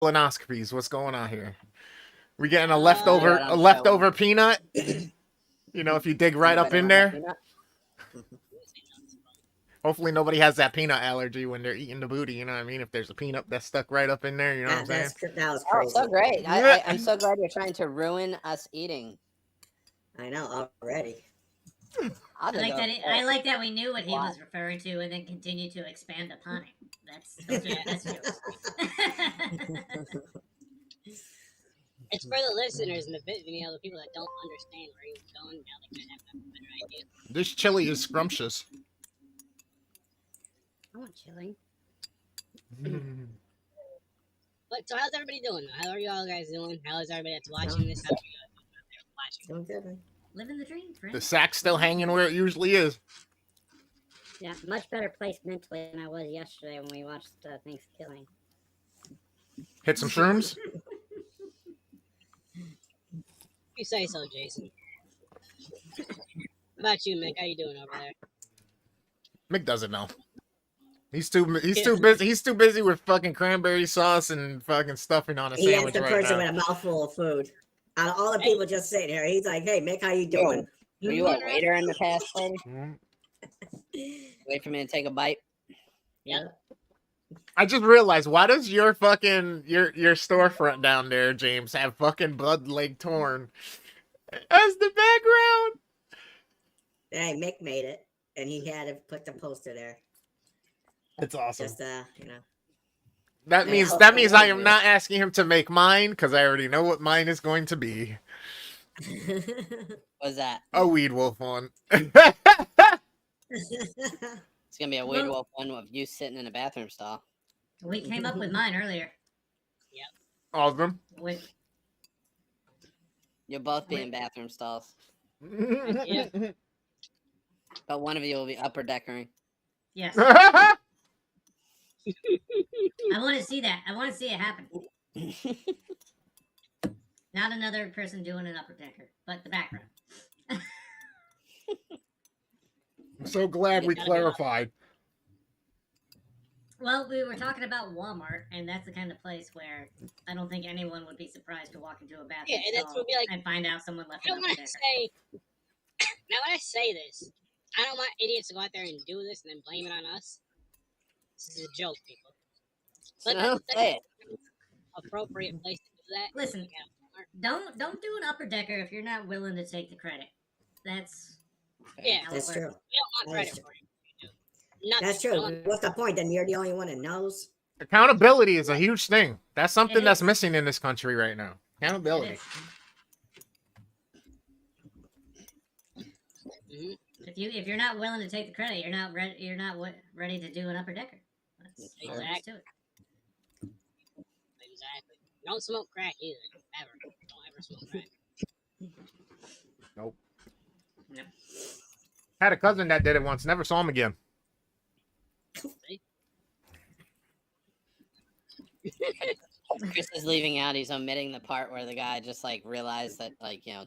colonoscopies. What's going on here? We getting a leftover peanut? You know, if you dig right up in there. Hopefully nobody has that peanut allergy when they're eating the booty. You know what I mean? If there's a peanut that's stuck right up in there, you know what I'm saying? That was crazy. Oh, so great! I'm so glad you're trying to ruin us eating. I know already. I like that we knew what he was referring to and then continued to expand upon it. That's jokes. It's for the listeners and the video, the people that don't understand where he was going. Now they kind of have a better idea. This chili is scrumptious. I want chili. But so how's everybody doing? How are you all guys doing? How is everybody that's watching this? How are you guys watching? Living the dream, friend. The sack's still hanging where it usually is. Yeah, much better place mentally than I was yesterday when we watched Thanksgiving. Hit some shrooms? You say so, Jason. What about you, Mick? How you doing over there? Mick doesn't know. He's too busy. He's too busy with fucking cranberry sauce and fucking stuffing on a sandwich right now. He is the person with a mouthful of food. Out of all the people just sitting here, he's like, "Hey, Mick, how you doing?" Were you a waiter in the past, lady? Wait for me to take a bite. Yeah. I just realized, why does your fucking your storefront down there, James, have fucking Bud Lake Torn as the background? Hey, Mick made it, and he had to put the poster there. It's awesome. Just you know. That means I am not asking him to make mine because I already know what mine is going to be. What's that? A Weed Wolf one. It's gonna be a Weed Wolf one with you sitting in a bathroom stall. We came up with mine earlier. Yep. All of them? You'll both be in bathroom stalls. Yeah. But one of you will be upper deckering. Yes. I want to see that. I want to see it happen. Not another person doing an upper decker, but the background. I'm so glad we clarified. Well, we were talking about Walmart, and that's the kind of place where I don't think anyone would be surprised to walk into a bathroom and that's what be like, and find out someone left. I don't want to say. Now, when I say this, I don't want idiots to go out there and do this and then blame it on us. This is a joke, people. But don't say it. Appropriate place to do that. Listen, don't do an upper decker if you're not willing to take the credit. That's that's true. We don't want credit for it. That's true. What's the point? Then you're the only one that knows. Accountability is a huge thing. That's something that's missing in this country right now. Accountability. If you're not willing to take the credit, you're not ready to do an upper decker. That's exactly. Exactly. Don't smoke crack either. Ever. Don't ever smoke crack. Nope. No. Had a cousin that did it once. Never saw him again. Chris is leaving out. He's omitting the part where the guy just realized that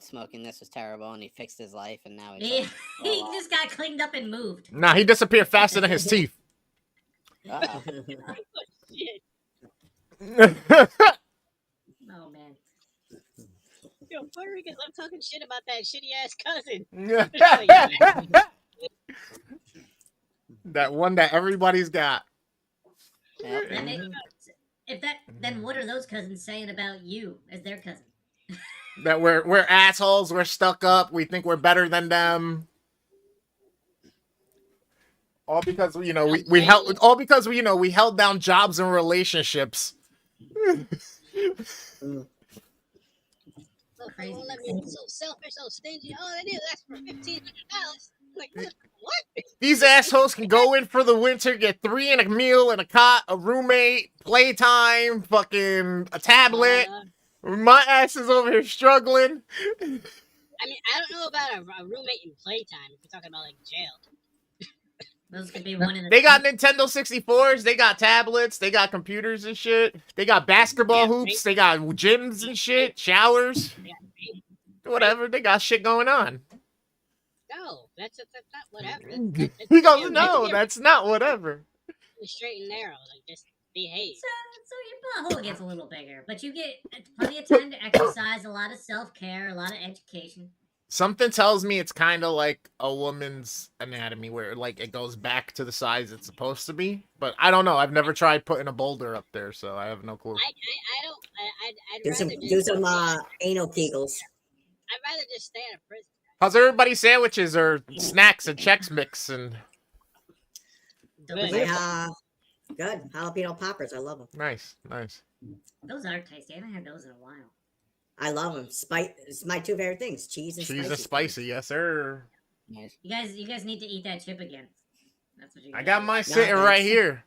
smoking this was terrible, and he fixed his life, and now he's he just got cleaned up and moved. Nah, he disappeared faster than his teeth. Uh-oh. Oh man. Yo, Puerto Ricans love talking shit about that shitty ass cousin. That one that everybody's got. Yep. Then what are those cousins saying about you as their cousin? That we're assholes, we're stuck up, we think we're better than them. All because we held down jobs and relationships. Crazy. So selfish, so stingy. Oh, they do. That's for $1,500. Like, what? These assholes can go in for the winter, get 3 and a meal and a cot, a roommate, playtime, fucking a tablet. My ass is over here struggling. I mean, I don't know about a roommate in playtime. If you're talking about jail. Those could be one in the. They got Nintendo 64s, they got tablets, they got computers and shit. They got basketball hoops, they got gyms and shit, showers. Whatever, they got shit going on. No, that's not whatever. He goes, no, that's not whatever. Straight and narrow, just behave. So your butthole gets a little bigger, but you get plenty of time to exercise, a lot of self-care, a lot of education. Something tells me it's kind of like a woman's anatomy, where like it goes back to the size it's supposed to be. But I don't know. I've never tried putting a boulder up there, so I have no clue. I don't. I'd Do rather some just do some anal kegels. I'd rather just stay out of prison. How's everybody's sandwiches or snacks and Chex Mix and Good. Good jalapeno poppers. I love them. nice. Those are tasty. I haven't had those in a while. I love them. It's my two favorite things: cheese and Cheese spicy. and spicy, yes sir. Nice. You guys need to eat that chip again. That's what you. I got do. mine sitting right here.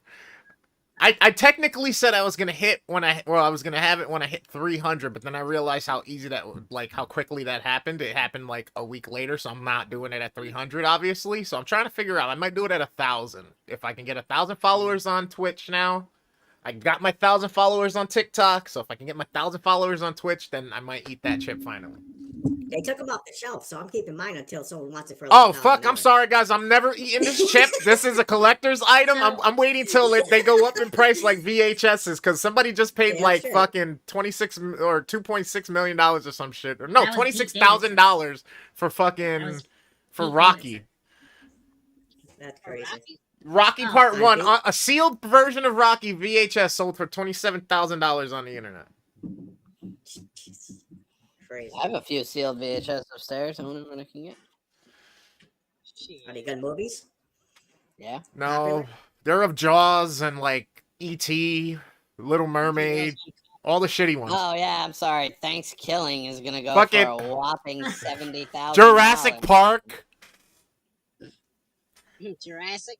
I technically said I was gonna hit I was gonna have it when I hit 300, but then I realized how easy that like how quickly that happened. It happened like a week later, so I'm not doing it at 300, obviously. So I'm trying to figure out. I might do it at 1,000 if I can get 1,000 followers on Twitch now. I got my 1,000 followers on TikTok, so if I can get my 1,000 followers on Twitch, then I might eat that chip finally. They took them off the shelf, so I'm keeping mine until someone wants it for. Oh like fuck! I'm $1,000. sorry, guys. I'm never eating this chip. This is a collector's item. I'm waiting till they go up in price like VHSs, because somebody just paid Yeah, like sure. fucking 26 or 2.6 million dollars or some shit. Or no, That was Pete $26,000 for fucking That was for Pete Rocky. That's crazy. Rocky Oh, Part I 1, think- a sealed version of Rocky VHS sold for $27,000 on the internet. Jeez. Crazy. I have a few sealed VHS upstairs. I wonder what I can get. Shit. Are they good movies? Yeah. No, Popular? they're of Jaws and like E.T., Little Mermaid, all the shitty ones. Oh yeah, I'm sorry. Thanksgiving is gonna go Fucking for a whopping $70,000. Jurassic Park, Jurassic.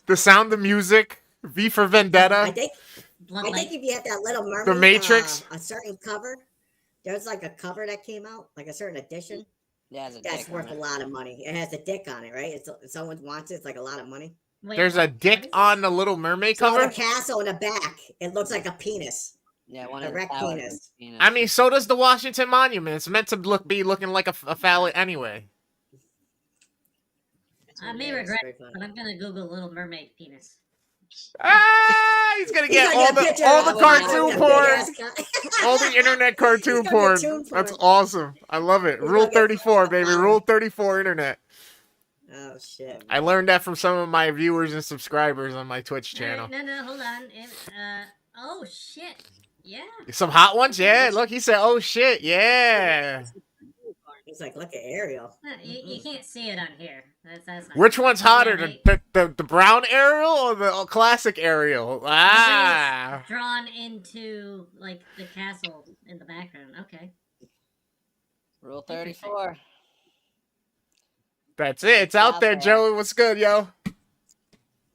The Sound of Music, V for I Vendetta. think Blood Lake. if you have that Little Mermaid, Matrix. a certain cover, there's like a cover that came out, like a certain edition. Yeah, it's a That's dick worth on a it. lot of money. It has a dick on it, right? If someone wants it, it's like a lot of money. Wait, There's a what? dick What is on the Little Mermaid So the cover. castle in the back, it looks like a penis. Yeah, one A of the wreck towers penis. is penis. I mean, so does the Washington Monument. It's meant to be looking like a phallic anyway. I may Yeah, it's regret, very funny. but I'm gonna Google Little Mermaid penis. Ah, he's gonna get all the cartoon porn, all the internet cartoon He's gonna porn. get toon That's porn. awesome. I love it. He's Rule gonna get 34, baby. porn. Rule 34 internet. Oh shit. I learned that from some of my viewers and subscribers on my Twitch channel. No, hold on. Oh shit. Yeah. Some hot ones, yeah. Look, he said, "Oh shit, yeah." He's like, look at Ariel. You can't see it on here. That's not Which one's hotter, Yeah, the brown Ariel or the classic Ariel? Ah, drawn into like the castle in the background. Okay. Rule 34. that's it. It's out there, Joey. What's good, yo?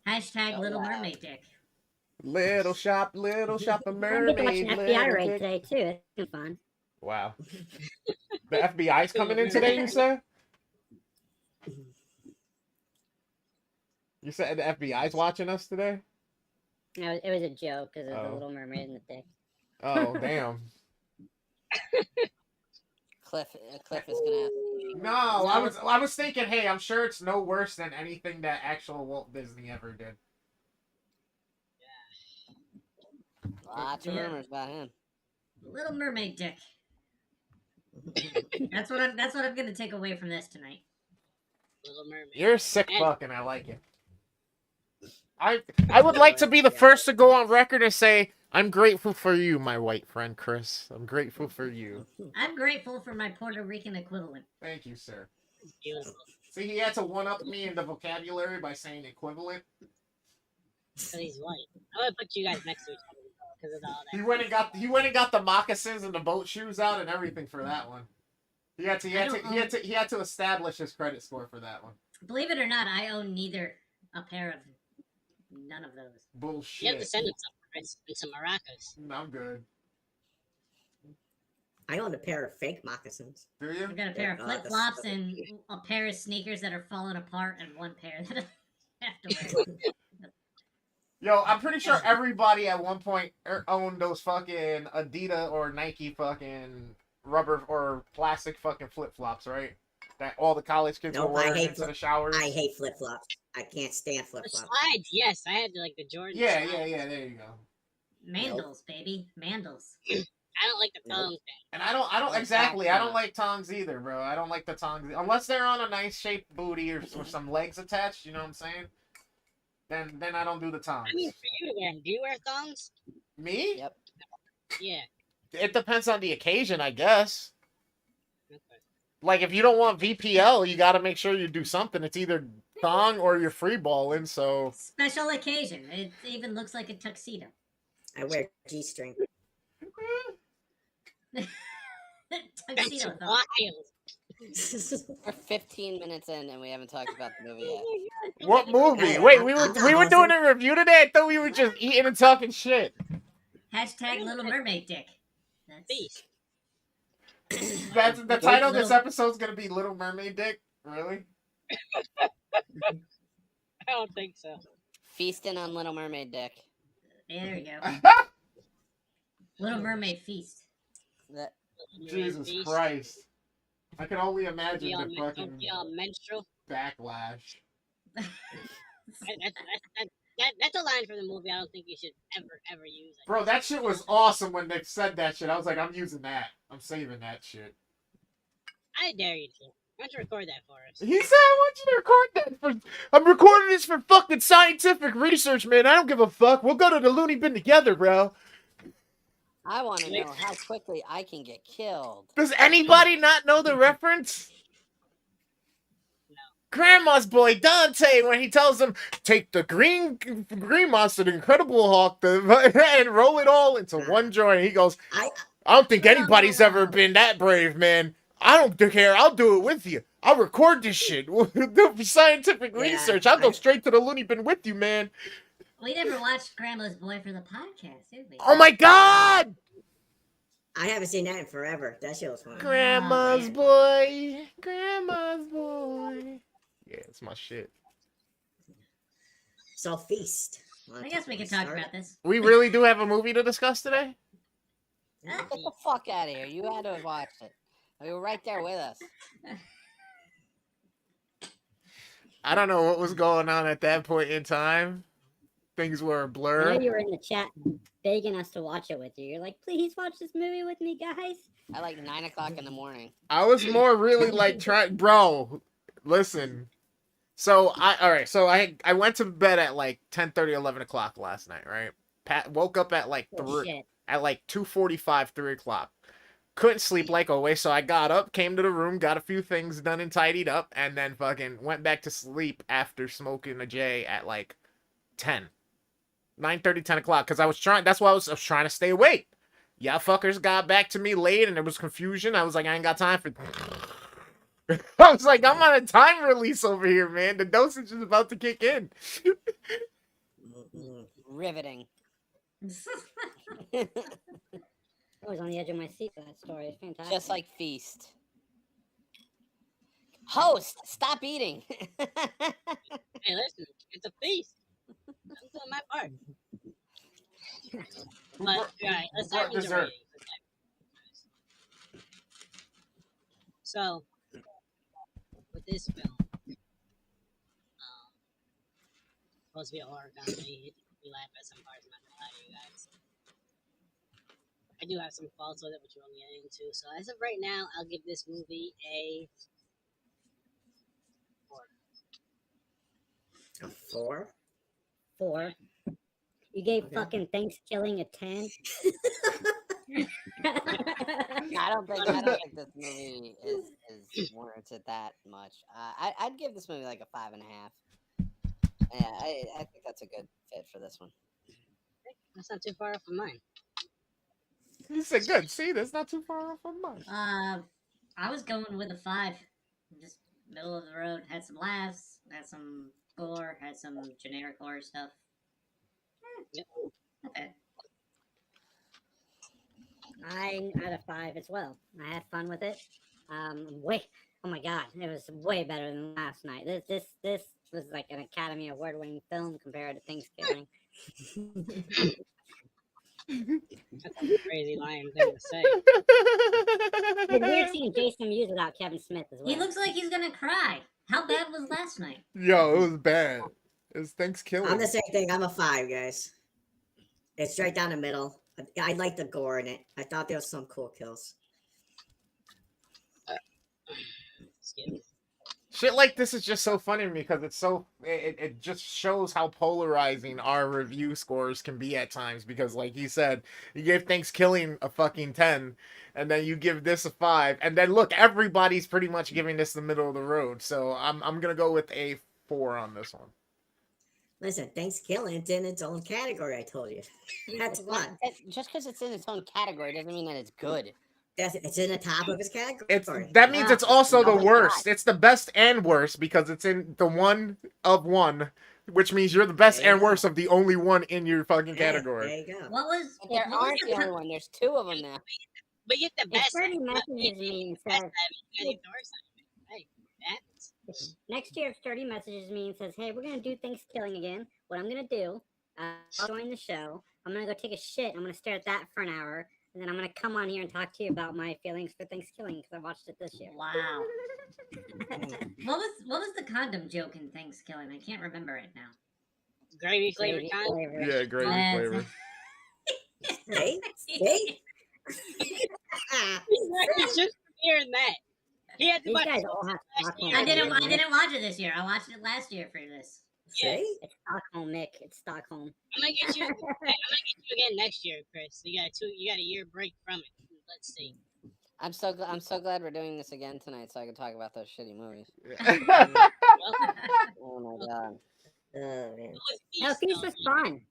Hashtag Oh, Little wow. Mermaid dick. Little shop of I get to watch mermaid. an FBI little raid dick. today too. It's been fun. Wow. The FBI's coming in today, you said? You said the FBI's watching us today? No, it was a joke because of Oh. the Little Mermaid and the dick. Oh, damn. Cliff is gonna have to. No, I was thinking, hey, I'm sure it's no worse than anything that actual Walt Disney ever did. Lots of Yeah. rumors about him. Little Mermaid dick. That's what I'm gonna take away from this tonight. Little Mermaid. You're sick fucking, I like it. I would like to be the first to go on record and say, I'm grateful for you, my white friend Chris. I'm grateful for you. I'm grateful for my Puerto Rican equivalent. Thank you, sir. Beautiful. See, he had to one-up me in the vocabulary by saying equivalent. Because he's white. I would put you guys next to each other because of all that. He went and got the moccasins and the boat shoes out and everything for that one. He had to establish his credit score for that one. Believe it or not, I own neither a pair of none of those. Bullshit. You have to send him some Chris, and some maracas. I'm good. I own a pair of fake moccasins. Do you? I've got a pair of Yeah, flip flops and a pair of sneakers that are falling apart, and one pair that I have to wear. Yo, I'm pretty sure everybody at one point owned those fucking Adidas or Nike fucking rubber or plastic fucking flip flops, right? That all the college kids Nope, were I wearing hate into the showers. I hate flip flops. I can't stand flip The flops. slides, yes. I had like the Jordan Yeah, slides. there you go. Mandels, baby. Mandels. I don't like the tongue thing. And I don't Like exactly. I don't Pac-Man. like tongs either, bro. I don't like the tongs unless they're on a nice shaped booty or some legs attached. You know what I'm saying? Then I don't do the tongs. I mean, for you to wear, do you wear thongs? Me? Yep. Yeah. It depends on the occasion, I guess. Okay. Like if you don't want VPL, you got to make sure you do something. It's either thong or you're free balling. So Special occasion. It even looks like a tuxedo. I wear G-string. That's Tuxedo thong. wild. We're 15 minutes in and we haven't talked about the movie yet. what movie? Hey, Wait, I'm we not were doing awesome. a review today. I thought we were just eating and talking shit. Hashtag Little Mermaid dick. That's Beast. That's the title of this Little- episode's gonna be Little Mermaid Dick. Really? I don't think so. Feasting on Little Mermaid dick. There you go. Little Mermaid feast. That Jesus Beast. Christ! I can only imagine Be all, the fucking menstrual. backlash. That's a line from the movie I don't think you should ever use. Bro, that shit was awesome when they said that shit. I was like, I'm using that. I'm saving that shit. I dare you to. Why don't you record that for us? He said, I want you to record that for... I'm recording this for fucking scientific research, man. I don't give a fuck. We'll go to the loony bin together, bro. I want to know how quickly I can get killed. Does anybody not know the reference? No. Grandma's boy Dante, when he tells him, take the green monster, the Incredible Hulk, and roll it all into one joint. He goes, I don't think anybody's ever been that brave, man. I don't care. I'll do it with you. I'll record this shit. We'll do scientific research. I'll go straight to the loony bin with you, man. We never watched Grandma's Boy for the podcast, did we? Oh my god! I haven't seen that in forever. That shit was fun. Grandma's man. boy. Grandma's boy. Yeah, it's my shit. So feast. I guess we can talk about this. We really do have a movie to discuss today? Get the fuck out of here. You had to have watched it. You were right there with us. I don't know what was going on at that point in time. Things were a I blur. know you were in the chat begging us to watch it with you. You're like, please watch this movie with me, guys. At like 9 o'clock in the morning. I was more really like trying, bro. Listen. So I went to bed at like 10:30, 11 o'clock last night, right? Woke up at like Oh, shit. at like 2:45, 3 o'clock. Couldn't sleep like always, so I got up, came to the room, got a few things done and tidied up, and then fucking went back to sleep after smoking a J at like 9:30, 10 o'clock, because that's why I was trying to stay awake. Yeah, fuckers got back to me late, and there was confusion. I was like, I ain't got time for... I was like, I'm on a time release over here, man. The dosage is about to kick in. Riveting. I was on the edge of my seat for that story. It's fantastic. Just like Feast. Host, stop eating. Hey, listen, it's a feast. I'm doing my part. But, alright, let's start with the dessert? ratings. So, with this film, supposed to be a horror comedy. We laugh at some parts, I'm not gonna lie to you guys. I do have some faults with it, which we'll get into. So, as of right now, I'll give this movie a 4. A 4? 4. You gave Okay. fucking Thanksgiving a 10. I don't think this movie is warranted that much. I'd give this movie like a 5.5. Yeah, I think that's a good fit for this one. That's not too far off of mine. You said good. See, that's not too far off of mine. I was going with a 5. Just middle of the road. Had some laughs, had some gore, had some generic horror stuff. Yep. Not bad. I'm at a 5 as well. I had fun with it. Oh my god, it was way better than last night. This was like an Academy Award-winning film compared to Thanksgiving. That's a crazy lying thing to say. It's weird seeing Jason Mewes without Kevin Smith as well. He looks like he's gonna cry. How bad was last night? Yo, it was bad. It was Thanksgiving. I'm the same thing. I'm a 5, guys. It's straight down the middle. I like the gore in it. I thought there was some cool kills. Excuse me. Shit like this is just so funny to me because it's so it just shows how polarizing our review scores can be at times. Because like you said, you gave Thanksgiving a fucking 10, and then you give this a 5, and then look, everybody's pretty much giving this the middle of the road. So I'm gonna go with a 4 on this one. Listen, Thanksgiving's in its own category. I told you. That's It's not- what. Just because it's in its own category doesn't mean that it's good. It's in the top of its category. That means Wow. it's also No, the it's worst. not. It's the best and worst because it's in the one of one, which means you're the best There you and go. worst of the only one in your fucking There category. you go. What was? But there what was aren't the the only con- one. There's 2 of them now. But get the If best. 30 but messages means best says, you gotta get the worst out of it. Hey, that's next year if 30 messages me and says, hey, we're going to do Thanksgiving again, what I'm going to do, I'll join the show. I'm going to go take a shit. I'm going to stare at that for an hour. And then I'm going to come on here and talk to you about my feelings for Thanksgiving because I watched it this year. Wow. What was the condom joke in Thanksgiving? I can't remember it now. gravy flavored Gravy condom. flavor. Yeah, gravy Yes. flavor. See? See? He's just hearing that. He had to These watch guys it all have last Stockholm. year. I didn't Mick. watch it this year. I watched it last year for this. Yeah. See? It's Stockholm, Mick. It's Stockholm. I'm gonna get you. I'm gonna get you again next year, Chris. You got a year break from it. Let's see. I'm so glad we're doing this again tonight, so I can talk about those shitty movies. Oh my god. Oh, man. It was No, Feast, Feast though. was fun.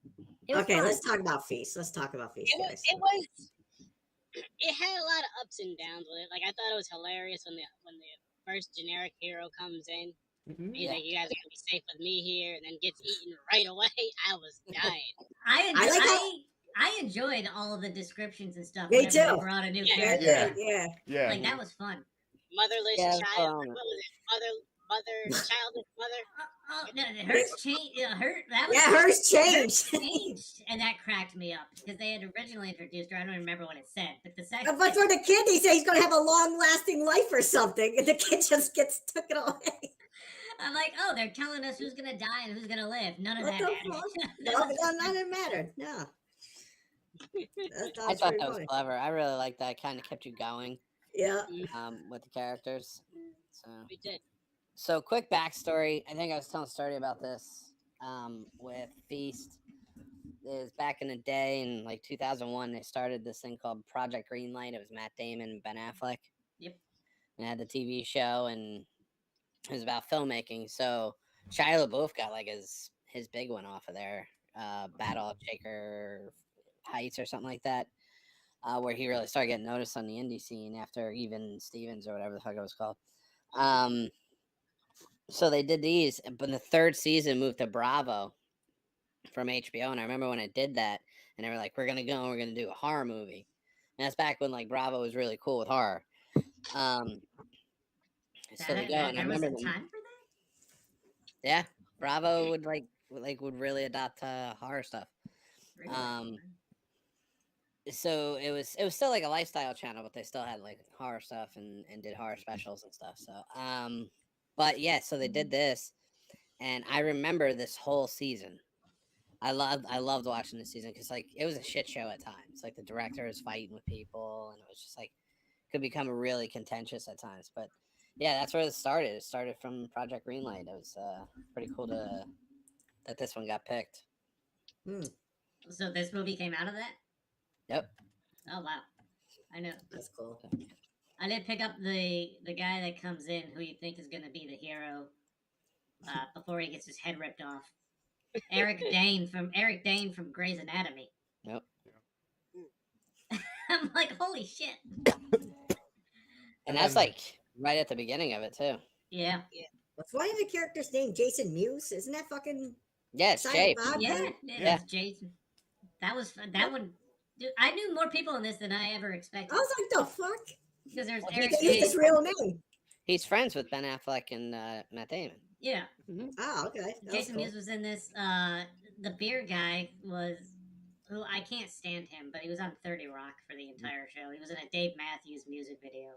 It was Okay, fun. let's talk about Feast. Let's talk about Feast, guys. It had a lot of ups and downs with it. Like I thought it was hilarious when the first generic hero comes in. He's like, "You guys are gonna be safe with me here," and then gets eaten right away. I was dying. I enjoyed all the descriptions and stuff. Me whenever they too. brought a new Yeah. character. Yeah. Yeah. Yeah. Like that was fun. Motherless Yeah, child. What was it? Childless mother. Oh no, hers changed. That was Yeah, hers changed. changed, and that cracked me up because they had originally introduced her. I don't remember what it said, but the second. But for the kid, he said he's going to have a long-lasting life or something, and the kid just gets taken away. I'm like, oh, they're telling us who's gonna die and who's gonna live. None of What that the mattered. fuck? No, none of it mattered. No. I thought that was clever. I really liked that. Kind of kept you going Yeah. with the characters. So, We did. so quick backstory. I think I was telling a story about this with Feast. Is back in the day in like 2001, they started this thing called Project Greenlight. It was Matt Damon and Ben Affleck. Yep. And it had the TV show, and it was about filmmaking. So Shia LaBeouf got like his big one off of there, Battle of Shaker Heights or something like that, where he really started getting noticed on the indie scene after Even Stevens or whatever the fuck it was called. So they did these, but the 3rd season moved to Bravo from HBO, and I remember when I did that, and they were like, "We're gonna go, and we're gonna do a horror movie," and that's back when like Bravo was really cool with horror. So they go, and I There was remember a them. time for that. Yeah, Bravo would would really adopt horror stuff. Really? So it was still like a lifestyle channel, but they still had like horror stuff and did horror specials and stuff. So but yeah, so they did this, and I remember this whole season. I loved watching this season because like it was a shit show at times. Like the director was fighting with people, and it was just like could become really contentious at times. But yeah, that's where it started. It started from Project Greenlight. It was pretty cool that this one got picked. So this movie came out of that. Yep. Oh wow, I know. That's cool. I did pick up the guy that comes in who you think is gonna be the hero before he gets his head ripped off. Eric Dane from Grey's Anatomy. Yep. I'm like, holy shit. And that's like right at the beginning of it too. Yeah. What's one of the characters named Jason Mewes? Isn't that fucking Yeah, it's Silent Jay. Bob? Yeah. Yeah. It's Jason. That was fun. That one. Dude, I knew more people in this than I ever expected. I was like, the fuck? Because there's Well, He Eric can use Dane. his real name. He's friends with Ben Affleck and Matt Damon. Yeah. Oh, okay. That was Jason cool. Mewes was in this. The beer guy was, who I can't stand him, but he was on 30 Rock for the entire show. He was in a Dave Matthews music video.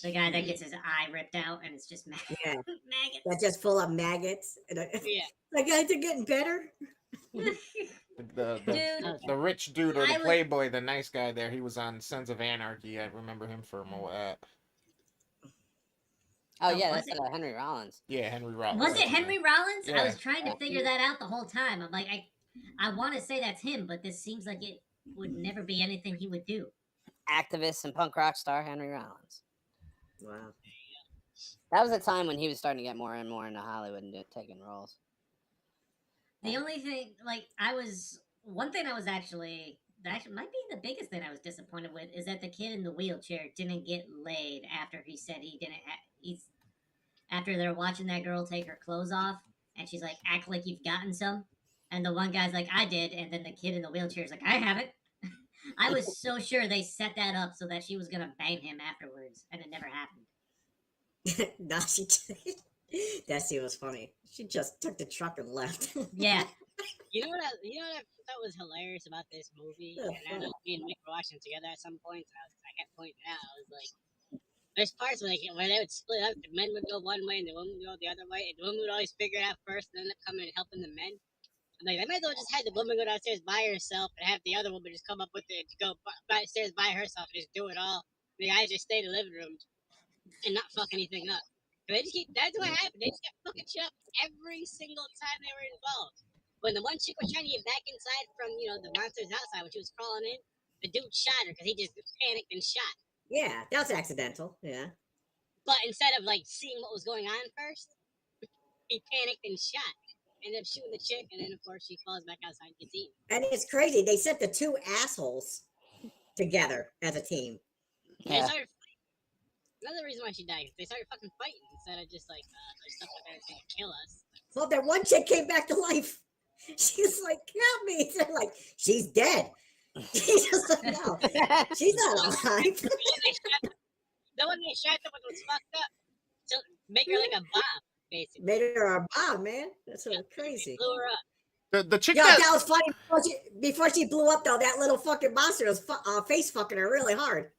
The guy that gets his eye ripped out and it's just Yeah, maggots. that's just full of maggots. Yeah. The guys are getting better. The rich dude or the I would- playboy, the nice guy there, he was on Sons of Anarchy. I remember him from that. Oh Oh, yeah, was that's Henry Rollins. Yeah, Henry Rollins. Was that's it his Henry name. Rollins? I Yeah. was trying to figure that out the whole time. I'm like, I want to say that's him, but this seems like it would never be anything he would do. Activist and punk rock star Henry Rollins. Wow. That was the time when he was starting to get more and more into Hollywood and taking roles. The only thing, like, one thing I was actually, that actually might be the biggest thing I was disappointed with is that the kid in the wheelchair didn't get laid after he said he didn't after they're watching that girl take her clothes off and she's like, act like you've gotten some. And the one guy's like, I did. And then the kid in the wheelchair is like, I haven't. I was so sure they set that up so that she was going to bang him afterwards. And it never happened. No, she that scene was funny. She just took the truck and left. Yeah. You know what I thought was hilarious about this movie? Yeah, And I know me and Nick were watching together at some points, and I kept pointing out. I was like, there's parts where they would split up. The men would go one way and the women would go the other way, and the women would always figure it out first, and end up coming and helping the men. I'm like, they might as well just have the woman go downstairs by herself and have the other woman just come up with it to go downstairs by herself and just do it all. The guys just stay in the living room and not fuck anything up. They just that's what happened. They just kept fucking shit up every single time they were involved. When the one chick was trying to get back inside from, the monsters outside when she was crawling in, the dude shot her because he just panicked and shot. Yeah, that was accidental. Yeah. But instead of seeing what was going on first, he panicked and shot. Ended up shooting the chick, and then of course she falls back outside and gets eaten. And it's crazy. They sent the two assholes together as a team. They Yeah. started fighting. Another reason why she died is they started fucking fighting instead of just there's stuff out there that's gonna kill us. Well, that one chick came back to life. She's like, help me. They're like, she's dead. She's just like, no, she's not alive. The one they shot up was fucked up. So make her like a bomb, basically. Made her a bomb, man. That's so crazy. Blew her up. The chick Yeah, that, that was funny. Before she blew up, though, that little fucking monster was face fucking her really hard.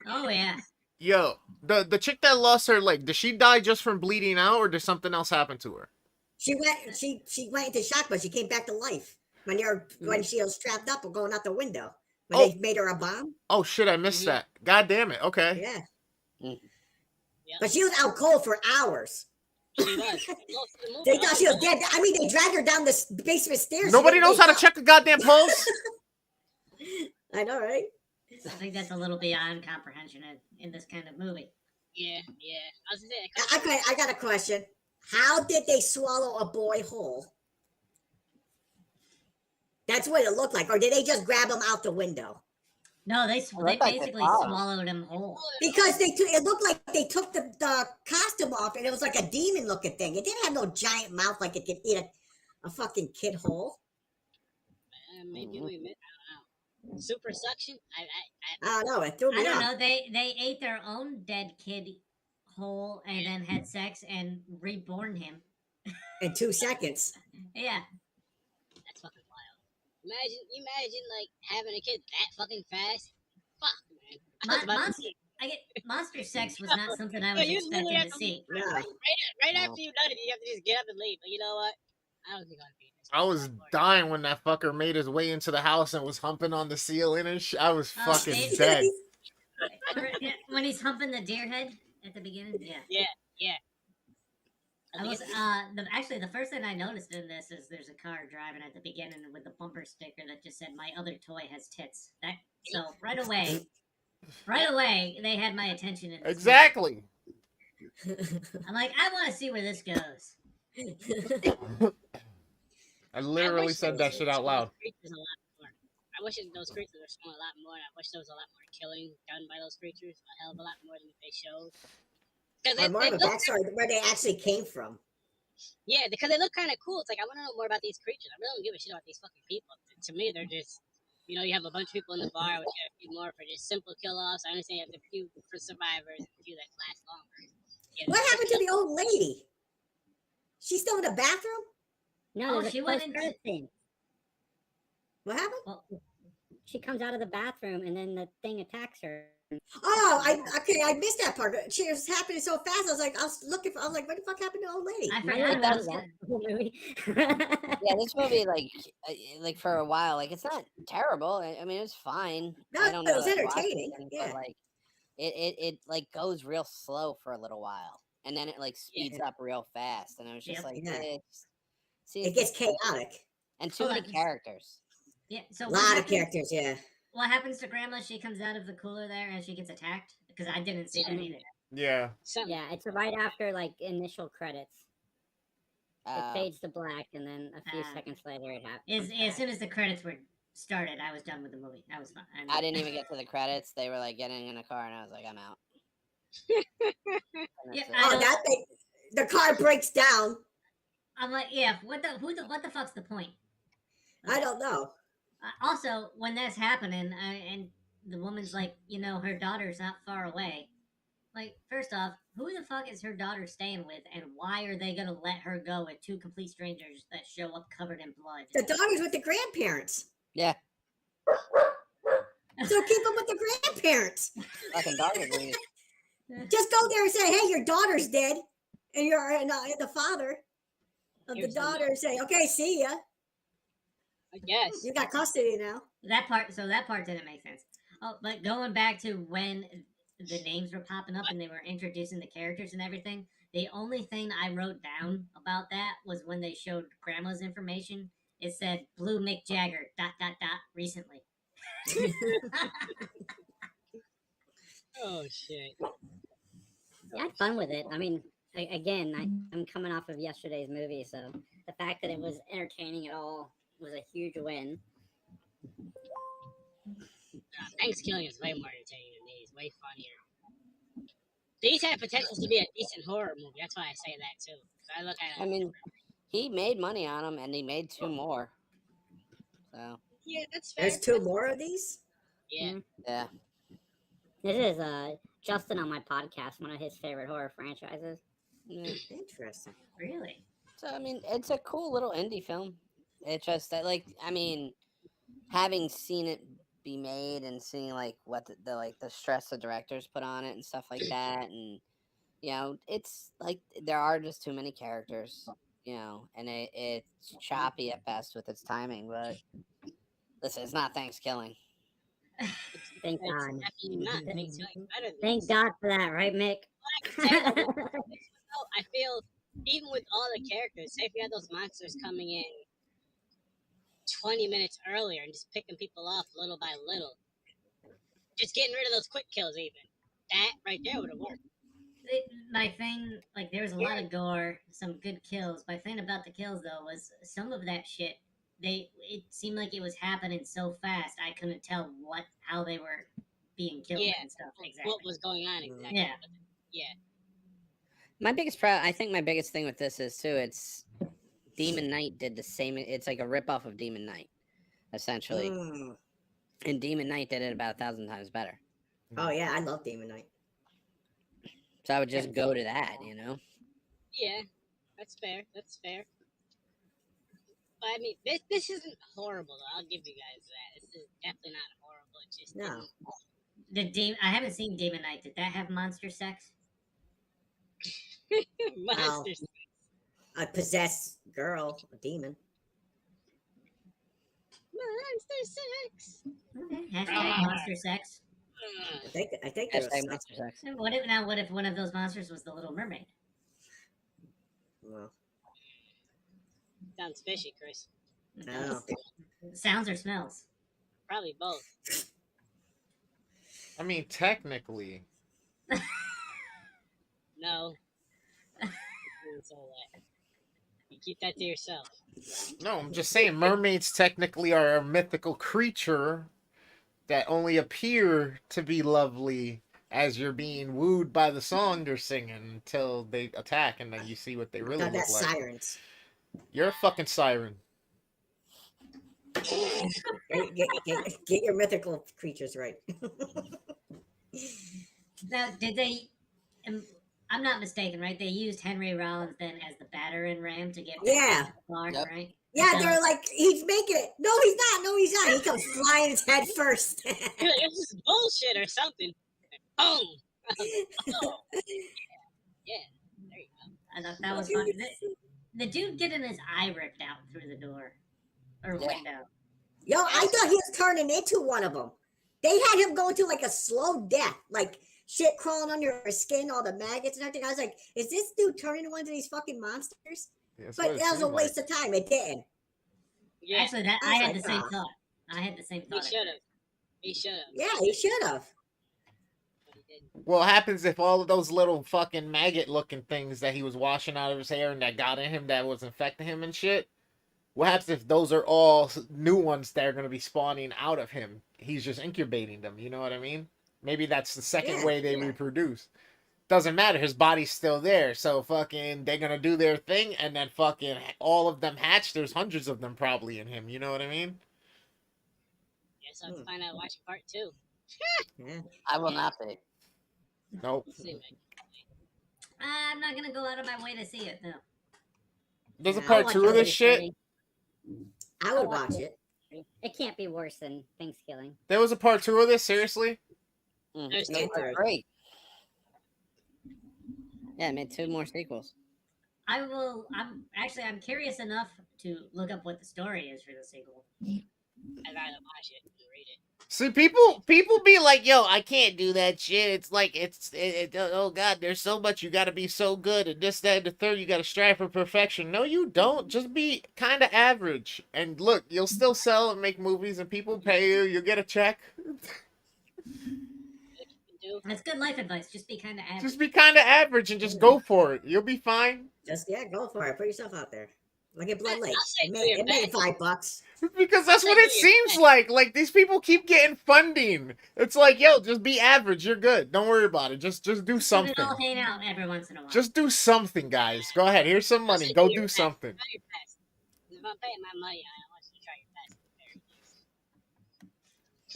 Oh, yeah. yo, the chick that lost her leg, did she die just from bleeding out, or did something else happen to her? She went into shock, but she came back to life when she was strapped up or going out the window. When they made her a bomb. Oh shit, I missed that. God damn it. Okay. Yeah. Mm. But she was out cold for hours. She was. Most of the movie, They thought she was dead. I mean, they dragged her down the basement stairs. Nobody knows how to check a goddamn pulse. I know, right? I think that's a little beyond comprehension in this kind of movie. Yeah. I was gonna say, Okay, I got a question. How did they swallow a boy whole? That's what it looked like. Or did they just grab him out the window? No, they looked like they basically followed. swallowed him whole. Because it looked like they took the costume off and it was like a demon looking thing. It didn't have no giant mouth like it could eat a fucking kid whole. maybe we missed. I don't know. Super suction. I don't know. It threw me I don't off. know. They ate their own dead kid whole and then had sex and reborn him. In 2 seconds. Yeah. That's fucking wild. Imagine having a kid that fucking fast. Fuck, man. I was about to say, Monster sex was not something I was you literally expecting have to to see. No. right after you've done it, you have to just get up and leave. But you know what? I don't think I'd be this. I was dying when that fucker made his way into the house and was humping on the ceiling and shit. I was Oh, fucking it- dead. When he's humping the deer head at the beginning, yeah. Yeah. I was actually the first thing I noticed in this is there's a car driving at the beginning with the bumper sticker that just said "My other toy has tits." So right away they had my attention. In this Exactly. movie. I'm like, I want to see where this goes. I literally said that shit out loud. I wish those creatures were shown a lot more. I wish there was a lot more killing done by those creatures. A hell of a lot more than they showed. Or more of a backstory where they actually came from. Yeah, because they look kind of cool. It's like, I want to know more about these creatures. I really don't give a shit about these fucking people. To me, they're just, you have a bunch of people in the bar, which you have a few more for just simple kill-offs. I understand you have a few for survivors and a few that last longer. What happened to the old lady? She's still in the bathroom? No, Oh, there's she a went post-credit scene. What happened? Well, she comes out of the bathroom and then the thing attacks her. Oh, I missed that part. She was happening so fast. I was like, I was like, what the fuck happened to the old lady? I My forgot own about was that. that whole movie. Yeah, this movie, like for a while, like it's not terrible. I mean, it's fine. No, I don't it know was that I watched entertaining. it, Yeah. but like it like goes real slow for a little while, and then it like speeds up real fast, and I was just Yep. like, Yeah. it seems It gets to be- chaotic. and too Hold many on. characters. Yeah. So A what lot of happens- characters, yeah. What happens to Grandma? She comes out of the cooler there and she gets attacked because I didn't see that either. Yeah. Something. Yeah, it's right after like initial credits. It Uh, fades to black, and then a few Ah. seconds later, it happens. As soon as the credits were started, I was done with the movie. That was fun. I didn't even get to the credits. They were like getting in a car, and I was like, I'm out. And Yeah, that's it. I Oh, don't- that thing, the car breaks down. I'm like, yeah. What the fuck's the point? I don't know. Also, when that's happening, and the woman's like, her daughter's not far away. Like, first off, who the fuck is her daughter staying with, and why are they gonna let her go with two complete strangers that show up covered in blood? The daughter's with the grandparents. Yeah, So keep them with the grandparents. fucking dog agrees. Just go there and say, hey, your daughter's dead. And you're the father of the Here's the daughter and say, okay, see ya. I guess. You got custody now. That part didn't make sense. Oh, but going back to when the names were popping up and they were introducing the characters and everything, the only thing I wrote down about that was when they showed Grandma's information. It said Blue Mick Jagger ... recently. Oh shit. Yeah, I had fun with it. I mean, again, I'm coming off of yesterday's movie, so the fact that it was entertaining at all was a huge win. Thanksgiving is way more entertaining than these. Way funnier. These have potential to be a decent horror movie. That's why I say that too. 'Cause I look at it. I mean, he made money on them, and he made 2 more. So Yeah, that's fair. There's 2 more of these? Yeah. yeah, This is Justin on my podcast, one of his favorite horror franchises. yeah. Interesting. Really? So I mean, it's a cool little indie film. It just that like I mean, having seen it be made and seeing like what the stress the directors put on it and stuff like that, and it's like there are just too many characters, and it's choppy at best with its timing. But listen, it's not Thanksgiving. Thank It's God. definitely not. Thanksgiving better than Thank this. God for that, right, Mick? I feel even with all the characters, say if you had those monsters coming in 20 minutes earlier and just picking people off little by little, just getting rid of those quick kills, even that right there would have worked. My thing, like, there was a lot of gore, some good kills. My thing about the kills, though, was some of that shit. It seemed like it was happening so fast. I couldn't tell how they were being killed Yeah, and stuff. Exactly. What was going on exactly? Yeah. Yeah. I think my biggest thing with this is too. It's Demon Knight did the same. It's like a ripoff of Demon Knight, essentially. Mm. And Demon Knight did it about 1,000 times better. Oh, yeah, I love Demon Knight. So I would just go to that, Yeah, that's fair. That's fair. But I mean, this isn't horrible. Though. I'll give you guys that. This is definitely not horrible. It just No. I haven't seen Demon Knight. Did that have monster sex? monsters. A possessed girl, a demon. Monster sex. Hashtag monster sex. I think there was Hashtag sex. monster sex. And what if one of those monsters was the Little Mermaid? Well, Sounds fishy, Chris. I don't know. Sounds or smells? Probably both. I mean, technically, No. Wouldn't say that. You keep that to yourself. no, I'm just saying mermaids technically are a mythical creature that only appear to be lovely as you're being wooed by the song they're singing until they attack and then you see what they really Not look that like. sirens. You're a fucking siren. Get your mythical creatures right. Now, did they? I'm not mistaken, right? They used Henry Rollins then as the battering ram to get Yeah. far, Yep. right? Yeah, they're like, he's making it. No, he's not. No, he's not. He comes flying his head first. You're like, this is bullshit or something. Boom. Oh, yeah. There you go. I thought that was funny. The dude getting his eye ripped out through the door or Yeah. window. Yo, I thought he was turning into one of them. They had him going to like a slow death, like shit crawling under his skin, all the maggots and everything. I was like, is this dude turning into one of these fucking monsters? That's But what it that was a seemed waste of time. It didn't. Yeah, Actually, that I I was had like, the same "Ah." thought. I had the same he thought. should have. He should have. Yeah, he should have. But he didn't. What happens if all of those little fucking maggot-looking things that he was washing out of his hair and that got in him that was infecting him and shit? What happens if those are all new ones that are going to be spawning out of him? He's just incubating them, you know what I mean? Maybe that's the second Yeah, way they yeah. reproduce. Doesn't matter, his body's still there, so fucking they're going to do their thing and then fucking all of them hatch. There's hundreds of them probably in him, you know what I mean? Guess I'll have to find out watching part 2. Yeah. I will not be. Nope. We'll see, man. I'm not gonna go out of my way to see it though. There's a Yeah, part watch 2 of this it shit. eventually. I would watch it. It can't be worse than Thanksgiving. There was a part 2 of this, seriously? There's Yeah, no there- Great. Yeah, it made 2 more sequels. I'm curious enough to look up what the story is for the sequel. I'd rather watch it than read it. See, people be like, yo, I can't do that shit. It's like, oh God, there's so much. You got to be so good. And this, that, and the third, you got to strive for perfection. No, you don't. Just be kind of average. And look, you'll still sell and make movies and people pay you. You'll get a check. That's good life advice. Just be kind of average. Just be kind of average and just go for it. You'll be fine. Just, yeah, go for it. Put yourself out there. Like at Blood I'll Lake. say It do made, your it made best. $5. Because that's what it I'll say do your seems best. like. Like, these people keep getting funding. It's like, yo, just be average. You're good. Don't worry about it. Just do Let something. it all hang out every once in a while. Just do something, guys. Go ahead. Here's some money. Go do something. Try your best. If I'm paying my money, I want you to try your best.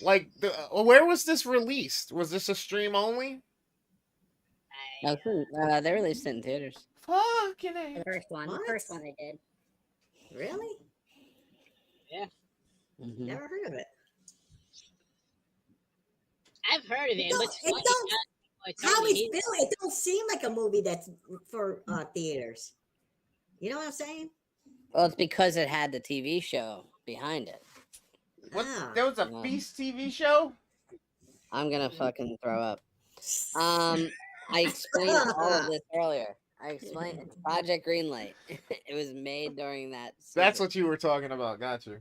Like, where was this released? Was this a stream only? No, they released it in theaters. Fucking The A. first one. What? The first one they did. Really? Mhm. Never heard of it. I've heard of it, No, but it don't- How Tony, it's he's- built, it don't seem like a movie that's for theaters. You know what I'm saying? Well, it's because it had the TV show behind it. What? Ah. There was a Yeah. Feast TV show? I'm gonna fucking throw up. I explained all of this earlier. I explained it's Project Greenlight. It was made during that. That's season. what you were talking about. Got you.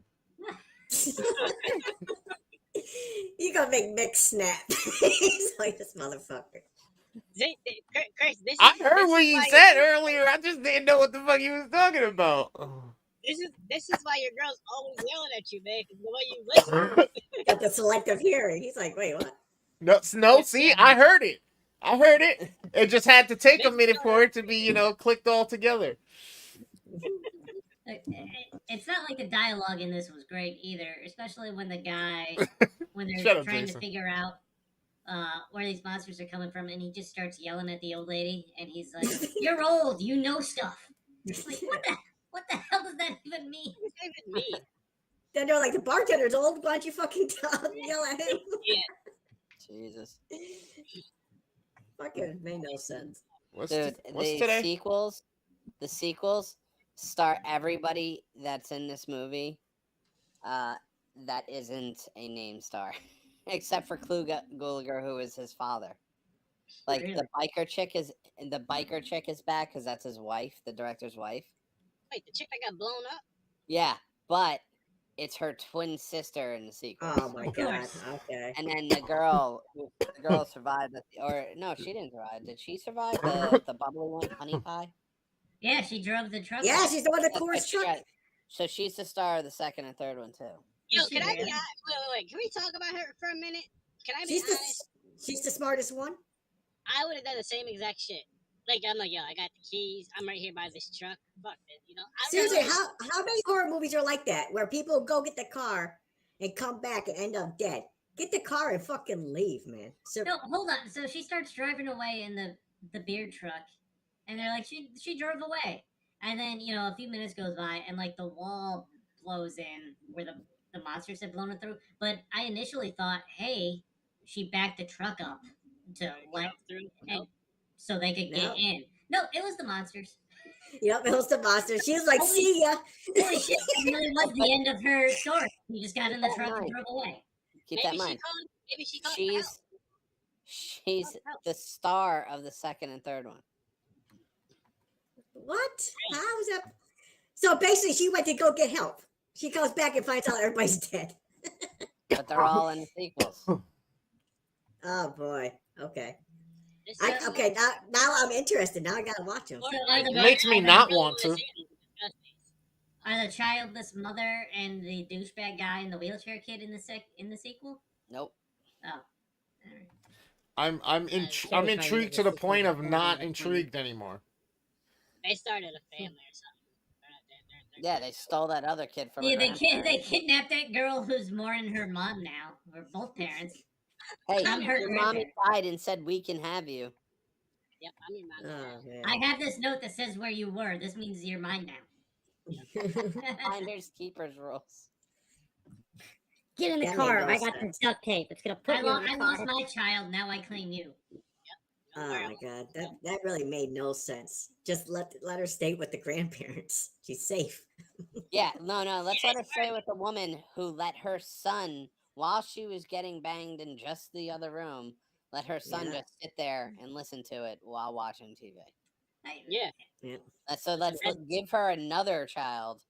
You gonna make Mick snap. He's like this motherfucker. Chris, this I is, heard this what is you why said earlier. I just didn't know what the fuck you was talking about. This is why your girl's always yelling at you, man. 'Cause the way you listen. Got the selective hearing. He's like, wait, what? No, see, I heard it. It just had to take a minute for it to be, clicked all together. It's not like the dialogue in this was great either, especially when the guy, when they're Shut up, trying Jason. to figure out where these monsters are coming from, and he just starts yelling at the old lady, and he's like, "You're old, you know stuff." It's like, what the hell does that even mean? What does that even mean? Then they're like, the bartender's old. Why don't you fucking yell at him? Jesus. Fucking made no sense. What's Dude, the today? sequels star everybody that's in this movie that isn't a name star. Except for Gulager, who is his father. Like Really? the biker chick is back because that's his wife, the director's wife. Wait, the chick that got blown up? Yeah, but it's her twin sister in the sequel. Oh my god. Okay. And then the girl survived, or no, she didn't survive. Did she survive the bubbly one, Honey Pie? Yeah, she drove the truck. Yeah, she's the one that That's pours what she truck. got. So she's the star of the second and third one too. Yo, Is she can I be really? honest? Wait. Can we talk about her for a minute? Can I be She's honest? she's the smartest one. I would have done the same exact shit. Like, I'm like, yo, I got the keys. I'm right here by this truck. Fuck it, you know? I Seriously, really- how many horror movies are like that where people go get the car and come back and end up dead? Get the car and fucking leave, man. So No, hold on. So she starts driving away in the beer truck, and they're like, she drove away. And then, a few minutes goes by and like the wall blows in where the monsters had blown it through. But I initially thought, hey, she backed the truck up to let through. and so they could get No. in. No, it was the monsters. Yep, it was the monster. She was like, Holy- see ya. Holy shit, that really was the end of her story. She just got in the that truck and mind. drove away. Keep that in Maybe she mind. called. Maybe she called. for help. She's the star of the second and third one. What? How is that? So basically, she went to go get help. She goes back and finds out everybody's dead. But they're all in the sequels. Oh boy. Okay. This I, is- okay. Now I'm interested. Now I gotta watch them. So are the, Makes me not want to. are the childless mother and the douchebag guy and the wheelchair kid in the sequel? Nope. Oh. Alright. I'm trying to intrigued get to the this point of sequel not before intrigued anymore. They started a family or something. Yeah, they stole that other kid from. Yeah, her they grandparents. kidnapped that girl who's mourning her mom now, or both parents. Hey, I'm her your mommy grandparent. died and said we can have you. Yep, I'm your mom. Oh man. I have this note that says where you were. This means you're mine now. Finders keepers rules. Get in the That car. made no I got sense. the duct tape. It's gonna put I you in the car. lost my child. Now I claim you. Oh my god, that really made no sense. Just let her stay with the grandparents. She's safe. Yeah, no. Let's let her stay with the woman who let her son, while she was getting banged in just the other room, let her son Yeah. just sit there and listen to it while watching TV. Yeah. So let's give her another child